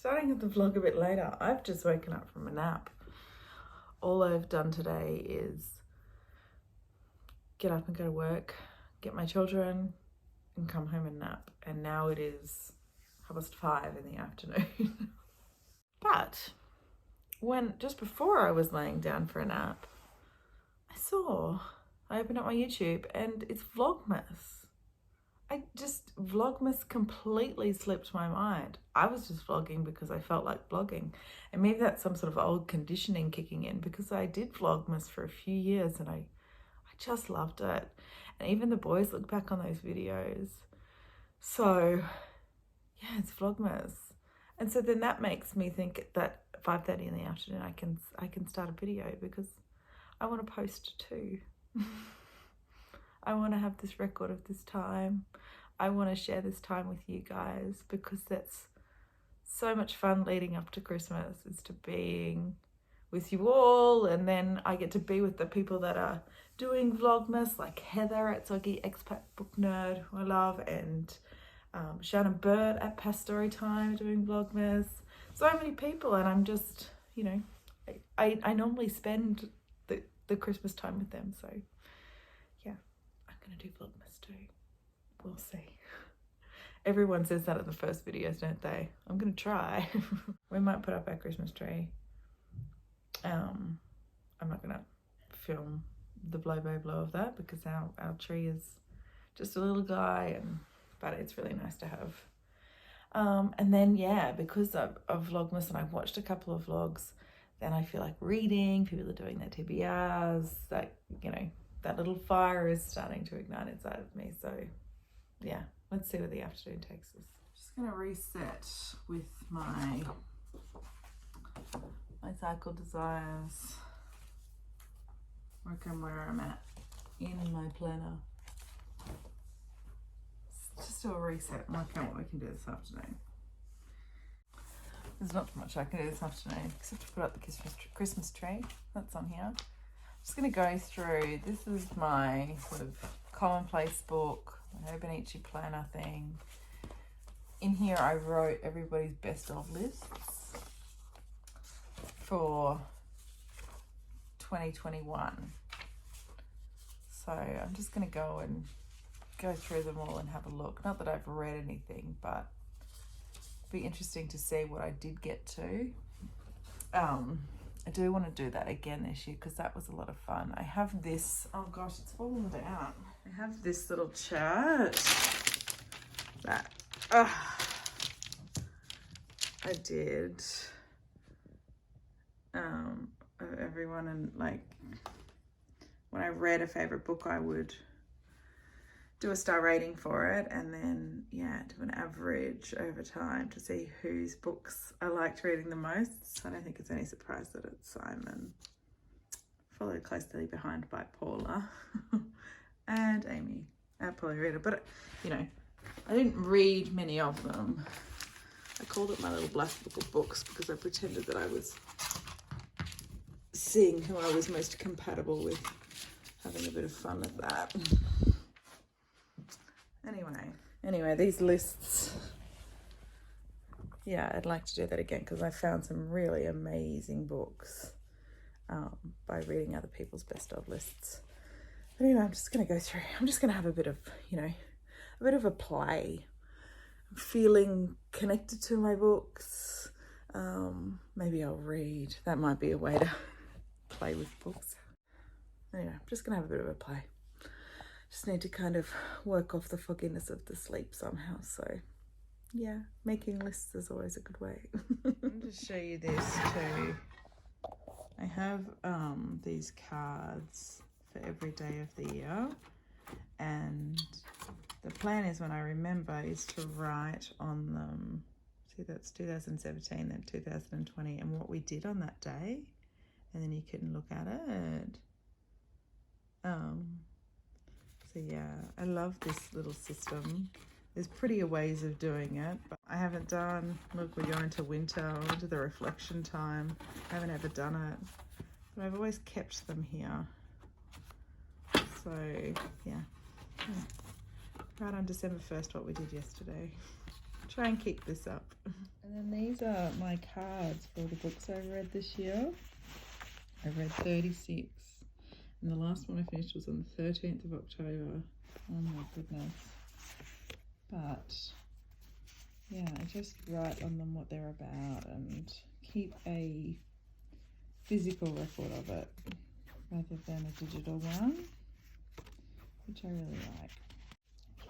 starting the vlog a bit later. I've just woken up from a nap. All I've done today is get up and go to work, get my children, and come home and nap. And now it is 5:30 in the afternoon. But just before I was laying down for a nap, I opened up my YouTube and it's Vlogmas. Vlogmas completely slipped my mind. I was just vlogging because I felt like vlogging. And maybe that's some sort of old conditioning kicking in, because I did Vlogmas for a few years and I just loved it. And even the boys look back on those videos. So yeah, it's Vlogmas. And so then that makes me think that 5:30 in the afternoon I can start a video, because I want to post too. I want to have this record of this time. I want to share this time with you guys, because that's so much fun leading up to Christmas, is to being with you all. And then I get to be with the people that are doing Vlogmas, like Heather at Soggy Expat Book Nerd, who I love, and Shannon Bird at Past Story Time doing Vlogmas. So many people, and I'm just, you know, I normally spend the Christmas time with them. So yeah, I'm gonna do Vlogmas too. We'll see. Everyone says that at the first videos, don't they? I'm gonna try. We might put up our Christmas tree. I'm not gonna film the blow by blow of that, because our tree is just a little guy, but it's really nice to have. And then yeah, because of Vlogmas, and I've watched a couple of vlogs, then I feel like reading. People are doing their TBRs. That, you know, that little fire is starting to ignite inside of me. So yeah, let's see where the afternoon takes us. Just gonna reset with my cycle desires. Work on where I'm at in my planner. Just do a reset and work out what we can do this afternoon. There's not much I can do this afternoon except to put up the Christmas tree. That's on here. I'm just going to go through. This is my sort of commonplace book, my Hobonichi planner thing. In here I wrote everybody's best of lists for 2021. So I'm just going to go through them all and have a look. Not that I've read anything, but it'd be interesting to see what I did get to. I do want to do that again this year, because that was a lot of fun. I have this, oh gosh, it's fallen down. I have this little chart that I did of everyone, and like when I read a favorite book, I would do a star rating for it, and then yeah, do an average over time to see whose books I liked reading the most. So I don't think it's any surprise that it's Simon, followed closely behind by Paula and Amy, our Polly reader. But you know, I didn't read many of them. I called it my little black book of books because I pretended that I was seeing who I was most compatible with, having a bit of fun with that. Anyway, these lists, yeah, I'd like to do that again, because I found some really amazing books by reading other people's best of lists. But anyway, I'm just going to go through. I'm just going to have a bit of, you know, a bit of a play. I'm feeling connected to my books. Maybe I'll read. That might be a way to play with books. Anyway, I'm just going to have a bit of a play. Just need to kind of work off the fogginess of the sleep somehow. So yeah, making lists is always a good way. I'll just show you this too. I have these cards for every day of the year, and the plan is, when I remember, is to write on them. See, that's 2017, then 2020, and what we did on that day, and then you can look at it. So yeah, I love this little system. There's prettier ways of doing it, but I haven't done, look, we're going to winter, into the reflection time. I haven't ever done it, but I've always kept them here. So yeah. Right on December 1st, what we did yesterday. Try and keep this up. And then these are my cards for the books I read this year. I read 36, and the last one I finished was on the 13th of October. Oh my goodness. But yeah, I just write on them what they're about and keep a physical record of it rather than a digital one, which I really like.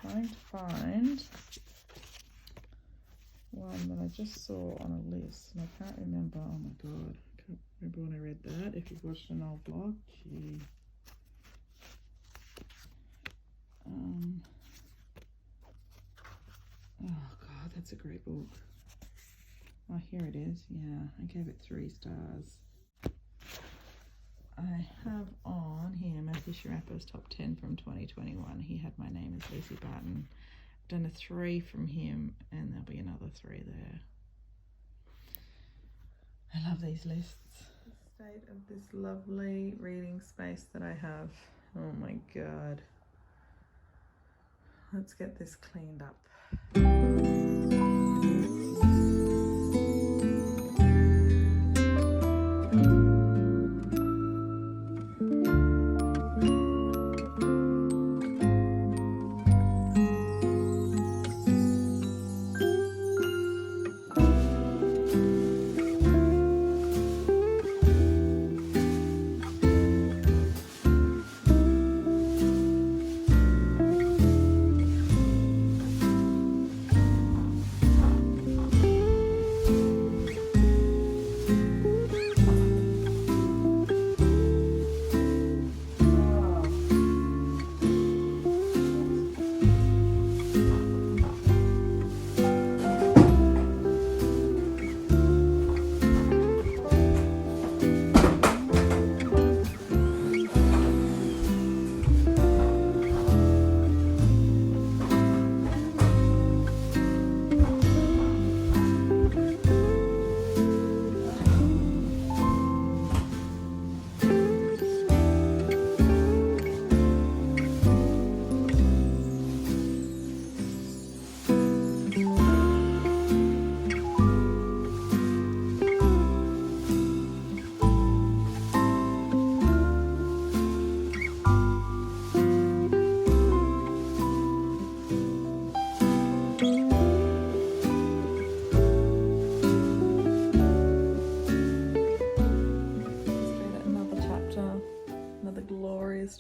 Trying to find one that I just saw on a list and I can't remember. Oh my god, I can't remember when I read that. If you've watched an old vlog, gee. Oh god, that's a great book. Oh, here it is. Yeah, I gave it 3 stars. I have on here Matthew Sharappa's top 10 from 2021. He had my name as Lucy Barton. I've done a 3 from him, and there'll be another 3 there. I love these lists. The state of this lovely reading space that I have. Oh my god. Let's get this cleaned up.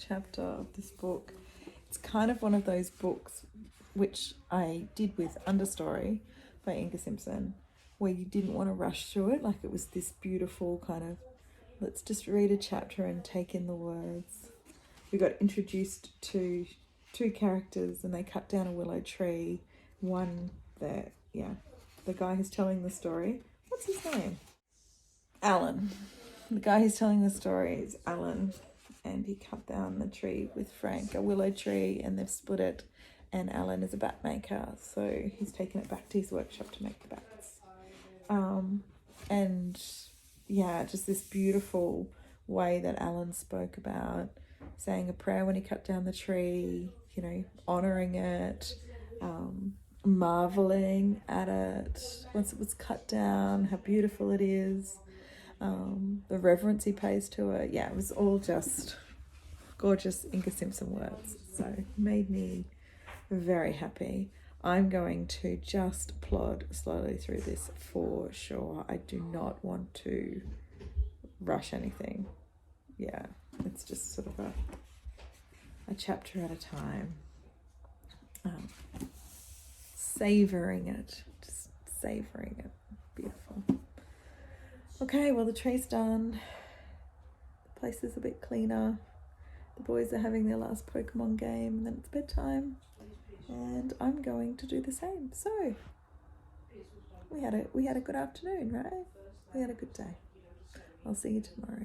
Chapter of this book. It's kind of one of those books which I did with Understory by Inga Simpson, where you didn't want to rush through it. Like, it was this beautiful kind of, let's just read a chapter and take in the words. We got introduced to 2 characters and they cut down a willow tree. One that, yeah, the guy who's telling the story, what's his name? Alan. The guy who's telling the story is Alan. And he cut down the tree with Frank, a willow tree, and they've split it. And Alan is a bat maker, so he's taken it back to his workshop to make the bats. And yeah, just this beautiful way that Alan spoke about saying a prayer when he cut down the tree, you know, honouring it, marvelling at it once it was cut down, how beautiful it is. The reverence he pays to it. Yeah, it was all just gorgeous Inga Simpson words. So it made me very happy. I'm going to just plod slowly through this for sure. I do not want to rush anything. Yeah, it's just sort of a chapter at a time. Savouring it. Just savouring it. Beautiful. Okay, well, the tree's done. The place is a bit cleaner. The boys are having their last Pokemon game, and then it's bedtime. And I'm going to do the same. So we had a good afternoon, right? We had a good day. I'll see you tomorrow.